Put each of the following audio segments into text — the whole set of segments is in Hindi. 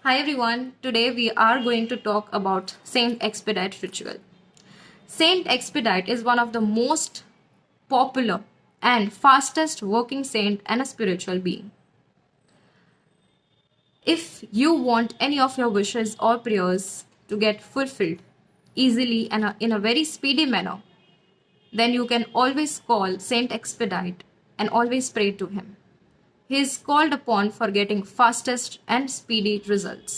Hi everyone, today we are going to talk about Saint Expedite ritual. Saint Expedite is one of the most popular and fastest working saint and a spiritual being. If you want any of your wishes or prayers to get fulfilled easily and in a very speedy manner, then you can always call Saint Expedite and always pray to him. He is called upon for getting fastest and speedy results.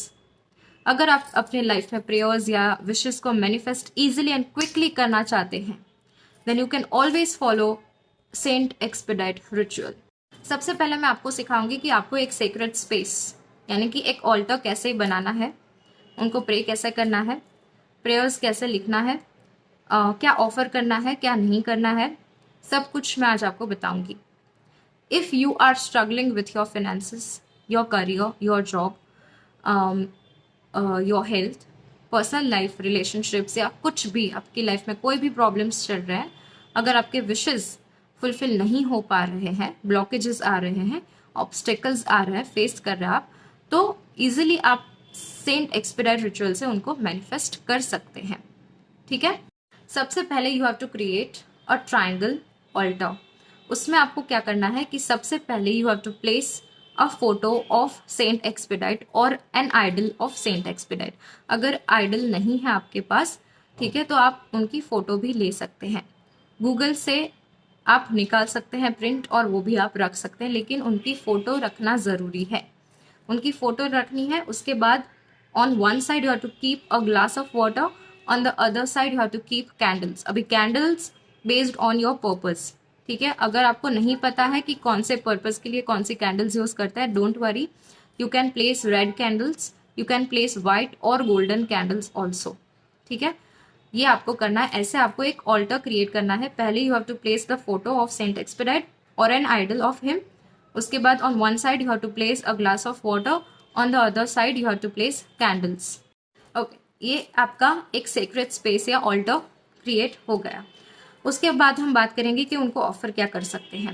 अगर आप अपने लाइफ में प्रेयर्स या विशेस को मैनिफेस्ट इजीली एंड क्विकली करना चाहते हैं then you can always follow saint expedite ritual. सबसे पहले मैं आपको सिखाऊंगी कि आपको एक सीक्रेट स्पेस यानी कि एक ऑल्टर कैसे बनाना है, उनको प्रे कैसे करना है, प्रेयर्स कैसे लिखना है, क्या ऑफर करना है, क्या नहीं करना है, सब कुछ मैं आज आपको बताऊंगी. If you are struggling with your finances, your career, your job, your health, personal life, relationships या कुछ भी आपकी लाइफ में कोई भी प्रॉब्लम्स चल रहे हैं, अगर आपके विशेस फुलफिल नहीं हो पा रहे हैं, ब्लॉकेजेस आ रहे हैं, ऑब्स्टेकल्स आ रहे हैं, फेस कर रहे हैं आप, तो इजीली आप सेंट एक्सपेडाइट रिचुअल से उनको मैनिफेस्ट कर सकते हैं. ठीक है. सबसे पहले you have to create a triangle altar. उसमें आपको क्या करना है कि सबसे पहले you have to place a photo of Saint Expedite और an idol of Saint Expedite. अगर आइडल नहीं है आपके पास, ठीक है, तो आप उनकी फोटो भी ले सकते हैं. गूगल से आप निकाल सकते हैं प्रिंट और वो भी आप रख सकते हैं, लेकिन उनकी फोटो रखना ज़रूरी है. उनकी फोटो रखनी है. उसके बाद on one side you have to keep a glass of water, on the other side you have to keep candles. अभी candles based on your purpose. ठीक है. अगर आपको नहीं पता है कि कौन से पर्पस के लिए कौन सी कैंडल्स यूज करता है, don't worry, you can place red candles, you can place white और गोल्डन कैंडल्स ऑल्सो. ठीक है. ये आपको करना है. ऐसे आपको एक ऑल्टर क्रिएट करना है. पहले you have to place the photo of saint expedite और एन आइडल ऑफ हिम. उसके बाद on one side you have to place a glass of water, on the other side you have to place candles. Okay, ये आपका एक सीक्रेट स्पेस या ऑल्टर क्रिएट हो गया. उसके बाद हम बात करेंगे कि उनको ऑफर क्या कर सकते हैं.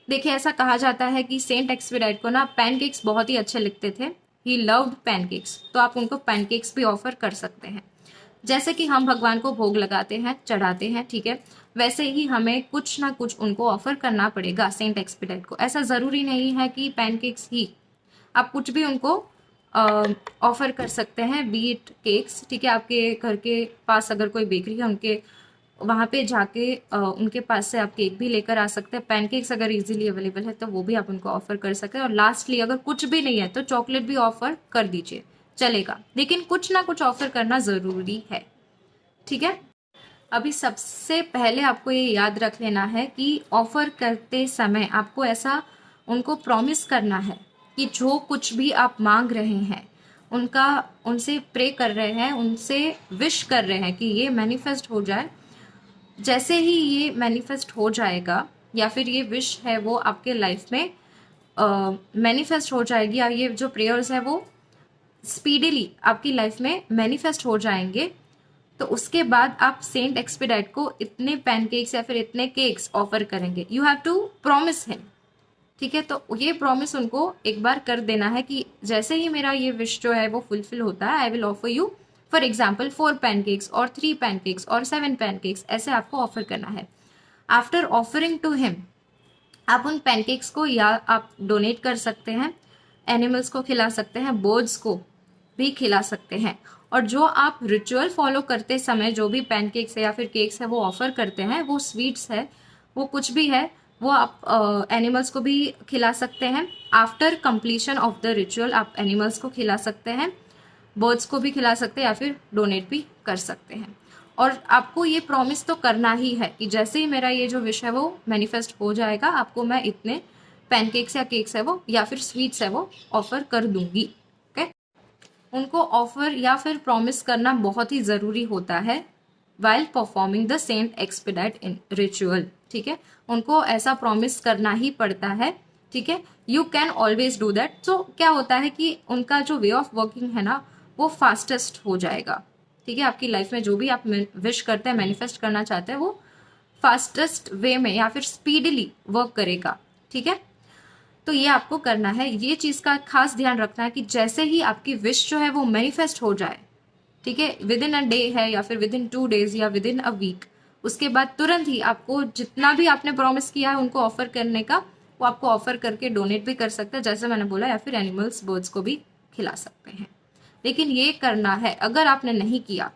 देखिए, ऐसा कहा जाता है कि सेंट एक्सपेडाइट को ना पैनकेक्स बहुत ही अच्छे लगते थे. He loved pancakes. तो आप उनको पैनकेक्स भी ऑफर कर सकते हैं. जैसे कि हम भगवान को भोग लगाते हैं, चढ़ाते हैं, ठीक है, वैसे ही हमें कुछ ना कुछ उनको ऑफर करना पड़ेगा सेंट एक्सपेडाइट को. ऐसा ज़रूरी नहीं है कि पैनकेक्स ही, आप कुछ भी उनको ऑफर कर सकते हैं, बी इट केक्स. ठीक है. आपके घर के पास अगर कोई बेकरी है, उनके वहाँ पे जाके उनके पास से आप केक भी लेकर आ सकते हैं. पैनकेक्स अगर इजीली अवेलेबल है तो वो भी आप उनको ऑफर कर सकते हैं. और लास्टली अगर कुछ भी नहीं है तो चॉकलेट भी ऑफर कर दीजिए, चलेगा, लेकिन कुछ ना कुछ ऑफर करना ज़रूरी है. ठीक है. अभी सबसे पहले आपको ये याद रख लेना है कि ऑफर करते समय आपको ऐसा उनको प्रॉमिस करना है कि जो कुछ भी आप मांग रहे हैं, उनसे प्रे कर रहे हैं, उनसे विश कर रहे हैं कि ये मैनिफेस्ट हो जाए. जैसे ही ये मैनिफेस्ट हो जाएगा या फिर ये विश है वो आपके लाइफ में मैनिफेस्ट हो जाएगी, या ये जो प्रेयर्स है वो स्पीडीली आपकी लाइफ में मैनिफेस्ट हो जाएंगे, तो उसके बाद आप सेंट एक्सपेडाइट को इतने पैनकेक्स या फिर इतने केक्स ऑफर करेंगे. You have to promise him. ठीक है. तो ये प्रॉमिस उनको एक बार कर देना है कि जैसे ही मेरा ये विश जो है वो फुलफिल होता है, I will offer you for example 4 pancakes और 3 पैनकेक्स और 7 पैनकेक्स. ऐसे आपको ऑफर करना है. आफ्टर ऑफरिंग टू हिम, आप उन पैनकेक्स को या आप डोनेट कर सकते हैं, एनिमल्स को खिला सकते हैं, बर्ड्स को भी खिला सकते हैं. और जो आप रिचुअल फॉलो करते समय जो भी पैनकेक्स है या फिर केक्स है वो ऑफर करते हैं, वो स्वीट्स है, वो कुछ भी है, वो आप एनिमल्स को भी खिला सकते हैं. After completion of the ritual आप एनिमल्स को खिला सकते हैं, बर्ड्स को भी खिला सकते हैं या फिर डोनेट भी कर सकते हैं. और आपको ये प्रॉमिस तो करना ही है कि जैसे ही मेरा ये जो विश है वो मैनिफेस्ट हो जाएगा, आपको मैं इतने पैनकेक्स या केक्स है वो या फिर स्वीट्स है वो ऑफर कर दूंगी. ओके. उनको ऑफर या फिर प्रॉमिस करना बहुत ही ज़रूरी होता है while performing the saint expedite in ritual. ठीक है. उनको ऐसा प्रॉमिस करना ही पड़ता है. ठीक है. You can always do that. So क्या होता है कि उनका जो वे ऑफ वर्किंग है ना, वो फास्टेस्ट हो जाएगा. ठीक है. आपकी लाइफ में जो भी आप विश करते हैं, मैनिफेस्ट करना चाहते हैं, वो फास्टेस्ट वे में या फिर स्पीडली वर्क करेगा. ठीक है. तो ये आपको करना है। ये चीज का खास ध्यान रखना है कि जैसे ही आपकी विश जो है वो मैनिफेस्ट हो जाए, ठीक है, विद इन अ डे है या फिर विद इन 2 days या विद इन अ वीक, उसके बाद तुरंत ही आपको जितना भी आपने प्रॉमिस किया है उनको ऑफर करने का, वो आपको ऑफर करके डोनेट भी कर सकते हैं जैसे मैंने बोला, या फिर एनिमल्स बर्ड्स को भी खिला सकते हैं। लेकिन ये करना है, अगर आपने नहीं किया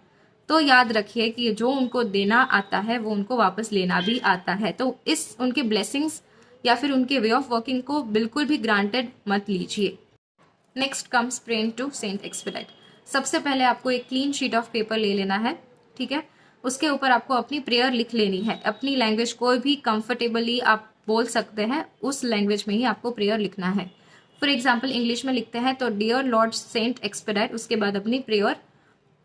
तो याद रखिए कि जो उनको देना आता है वो उनको वापस लेना भी आता है। तो इस उनके ब्लेसिंग्स या फिर उनके वे ऑफ वर्किंग को बिल्कुल भी ग्रांटेड मत लीजिए। Next comes praying to saint expedite. सबसे पहले आपको एक क्लीन शीट ऑफ पेपर ले लेना है, ठीक है। उसके ऊपर आपको अपनी प्रेयर लिख लेनी है। अपनी लैंग्वेज कोई भी कंफर्टेबली आप बोल सकते हैं, उस लैंग्वेज में ही आपको प्रेयर लिखना है। फॉर एग्जाम्पल इंग्लिश में लिखते हैं तो डियर लॉर्ड सेंट एक्सपेडाइट, उसके बाद अपनी प्रेयर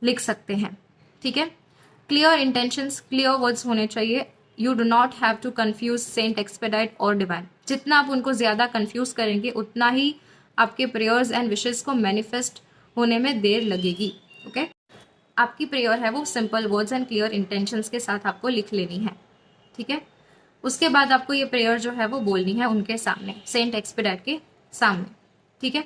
लिख सकते हैं, ठीक है। क्लियर इंटेंशंस, क्लियर वर्ड्स होने चाहिए। You do not have to confuse saint expedite और डिवाइन। जितना आप उनको ज्यादा कंफ्यूज करेंगे उतना ही आपके प्रेयर्स एंड विशेस को मैनिफेस्ट होने में देर लगेगी, ओके। आपकी प्रेयर है वो simple words and clear intentions के साथ आपको लिख लेनी है, ठीक है। उसके बाद आपको ये प्रेयर जो है वो बोलनी है उनके सामने, सेंट एक्सपेडाइट के सामने, ठीक है।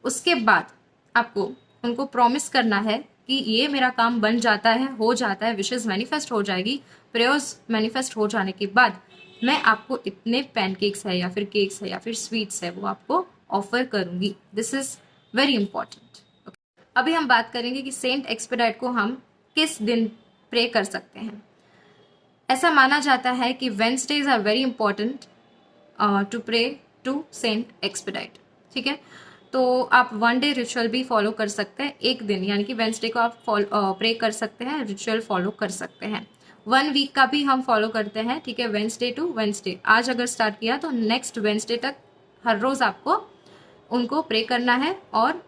उसके बाद आपको उनको प्रॉमिस करना है कि ये मेरा काम बन जाता है, हो जाता है, विशेस मैनिफेस्ट हो जाएगी। प्रेयर्स मैनिफेस्ट हो जाने के बाद मैं आपको इतने पैनकेक्स है या फिर केक्स है या फिर स्वीट्स है वो आपको ऑफर करूंगी। This is very important. अभी हम बात करेंगे कि सेंट एक्सपेडाइट को हम किस दिन प्रे कर सकते हैं। ऐसा माना जाता है कि Wednesdays are very important to pray to saint expedite, ठीक है। तो आप 1 day रिचुअल भी फॉलो कर सकते हैं, एक दिन यानी कि वेंसडे को आप प्रे कर सकते हैं, रिचुअल फॉलो कर सकते हैं। 1 week का भी हम फॉलो करते हैं, ठीक है, वेंसडे टू वेंसडे। आज अगर स्टार्ट किया तो नेक्स्ट वेंसडे तक हर रोज आपको उनको प्रे करना है। और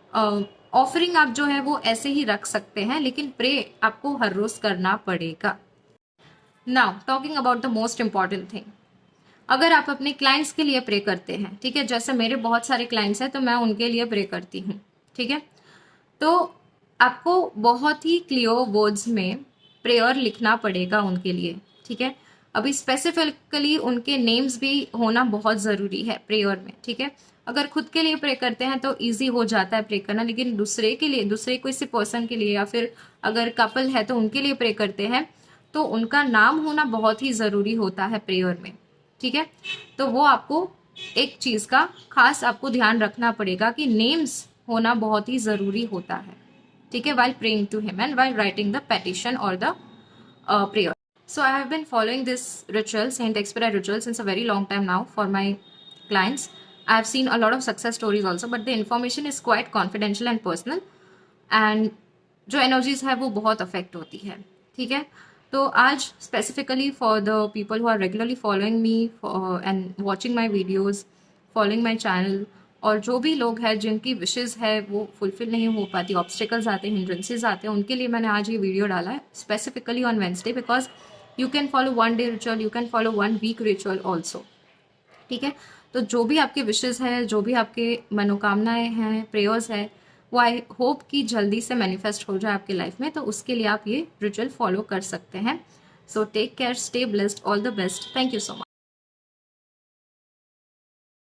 ऑफरिंग आप जो है वो ऐसे ही रख सकते हैं, लेकिन प्रे आपको हर रोज करना पड़ेगा। Now talking about the most important thing, अगर आप अपने क्लाइंट्स के लिए प्रे करते हैं, ठीक है, जैसे मेरे बहुत सारे क्लाइंट्स हैं तो मैं उनके लिए प्रे करती हूँ, ठीक है, तो आपको बहुत ही क्लियर वर्ड्स में प्रेयर लिखना पड़ेगा उनके लिए, ठीक है। अभी स्पेसिफिकली उनके नेम्स भी होना बहुत ज़रूरी है प्रेयर में, ठीक है। अगर खुद के लिए प्रे करते हैं तो इजी हो जाता है प्रे करना, लेकिन दूसरे के लिए, दूसरे किसी पर्सन के लिए या फिर अगर कपल है तो उनके लिए प्रे करते हैं तो उनका नाम होना बहुत ही ज़रूरी होता है प्रेयर में, ठीक है। तो वो आपको एक चीज़ का खास आपको ध्यान रखना पड़ेगा कि नेम्स होना बहुत ही ज़रूरी होता है, ठीक है, while praying to him and while writing the petition or the prayer. So I have been following this ritual, Saint Expedite ritual, since a very long time now for my clients. I have seen a lot of success stories also, but the information is quite confidential and personal. And जो एनर्जीज है वो बहुत अफेक्ट होती है, ठीक है। तो आज specifically for the people who are regularly following me and watching my videos, following my channel, और जो भी लोग हैं जिनकी विशेज़ है वो फुलफिल नहीं हो पाती, ऑब्स्टिकल्स आते हैं, हिंड्रेंसेज आते हैं, उनके लिए मैंने आज ये वीडियो डाला है specifically on Wednesday, because you can follow 1 day ritual, you can follow 1 week ritual also, ठीक है। तो जो भी आपके विशेज़ है, जो भी आपके मनोकामनाएं हैं, प्रेयर्स है, वो आई होप कि जल्दी से मैनिफेस्ट हो जाए आपकी लाइफ में, तो उसके लिए आप ये रिचुअल फॉलो कर सकते हैं। So take care, stay blessed, all the best, thank you so much.